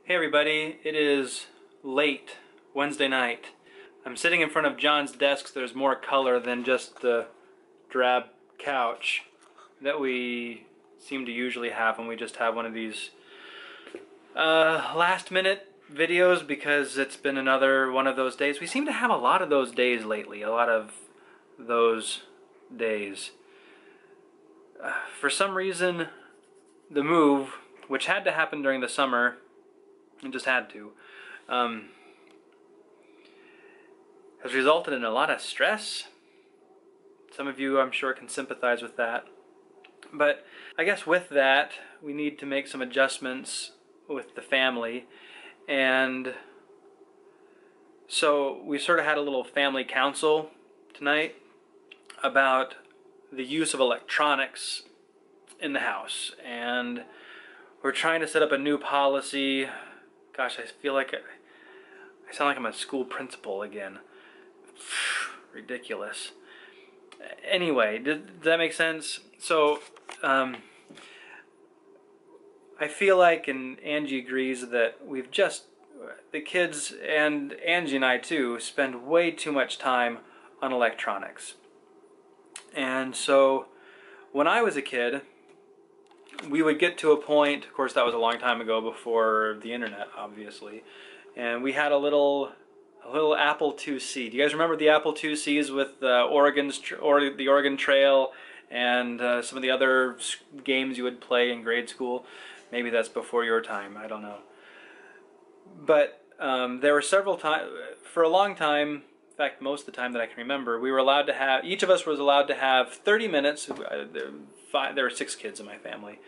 Hey everybody, it is late Wednesday night. I'm sitting in front of John's desk. There's more color than just the drab couch that we seem to usually have when we just have one of these last minute videos, because it's been another one of those days. We seem to have a lot of those days lately, For some reason, the move, which had to happen during the summer, it just had to, has resulted in a lot of stress. Some of you, I'm sure, can sympathize with that. But I guess with that, we need to make some adjustments with the family. And so we sort of had a little family council tonight about the use of electronics in the house. And we're trying to set up a new policy. Gosh, I feel like I sound like I'm a school principal again. Ridiculous. Anyway, does that make sense? So, I feel like, and Angie agrees, that the kids, and Angie and I too, spend way too much time on electronics. And so, when I was a kid, we would get to a point, of course that was a long time ago, before the internet, obviously, and we had a little Apple IIc. Do you guys remember the Apple IIcs with the Oregon Trail and some of the other games you would play in grade school? Maybe that's before your time, I don't know. But there were several times, for a long time, in fact most of the time that I can remember, we were allowed to have, each of us was allowed to have 30 minutes, there were 6 kids in my family.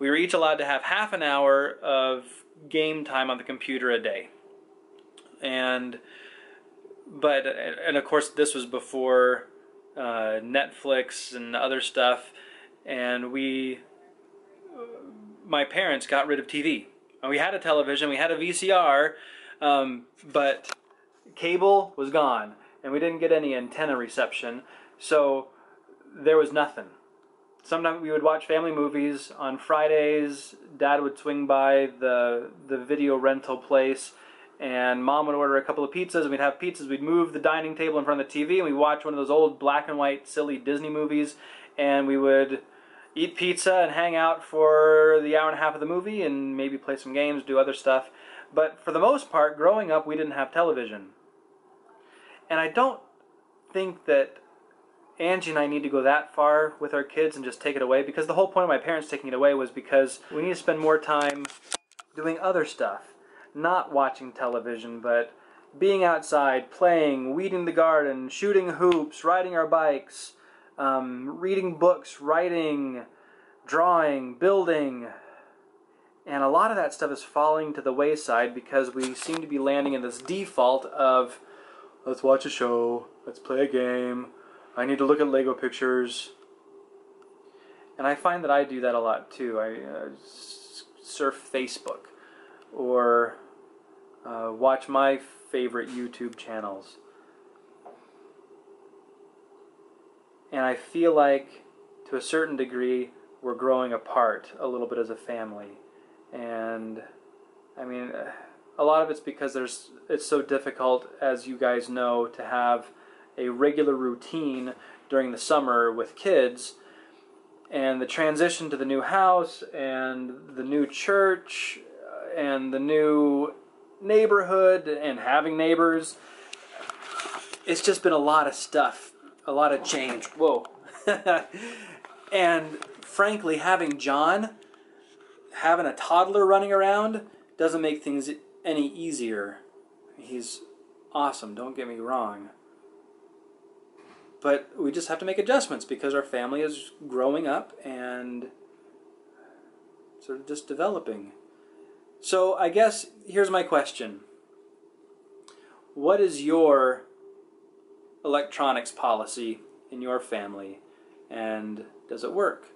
We were each allowed to have half an hour of game time on the computer a day. And of course this was before Netflix and other stuff, and my parents got rid of TV. And we had a television, we had a VCR, but cable was gone, and we didn't get any antenna reception, so there was nothing. Sometimes we would watch family movies on Fridays. Dad would swing by the video rental place, and Mom would order a couple of pizzas, and we'd have pizzas. We'd move the dining table in front of the TV, and we'd watch one of those old black and white silly Disney movies, and we would eat pizza and hang out for the hour and a half of the movie, and maybe play some games, do other stuff. But for the most part, growing up, we didn't have television. And I don't think that Angie and I need to go that far with our kids and just take it away, because the whole point of my parents taking it away was because we need to spend more time doing other stuff. Not watching television, but being outside, playing, weeding the garden, shooting hoops, riding our bikes, reading books, writing, drawing, building. And a lot of that stuff is falling to the wayside because we seem to be landing in this default of, let's watch a show, let's play a game, I need to look at Lego pictures. And I find that I do that a lot too. I surf Facebook, or watch my favorite YouTube channels. And I feel like, to a certain degree, we're growing apart a little bit as a family. And I mean, a lot of it's because it's so difficult, as you guys know, to have a regular routine during the summer with kids, and the transition to the new house and the new church and the new neighborhood and having neighbors. It's just been a lot of stuff, a lot of change. Whoa. And frankly, having a toddler running around doesn't make things any easier. He's awesome, don't get me wrong. But we just have to make adjustments because our family is growing up and sort of just developing. So I guess here's my question. What is your electronics policy in your family, and does it work?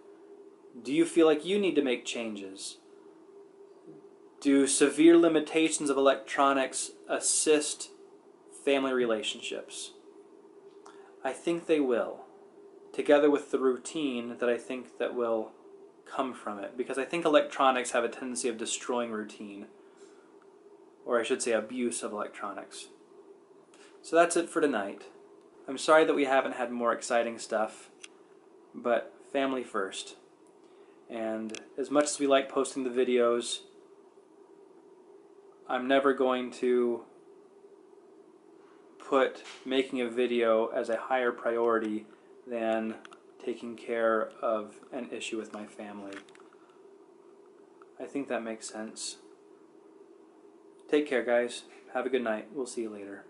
Do you feel like you need to make changes? Do severe limitations of electronics assist family relationships? I think they will, together with the routine that I think that will come from it, because I think electronics have a tendency of destroying routine. or I should say abuse of electronics. So that's it for tonight. I'm sorry that we haven't had more exciting stuff, but family first. And as much as we like posting the videos, I'm never going to put making a video as a higher priority than taking care of an issue with my family. I think that makes sense. Take care, guys. Have a good night. We'll see you later.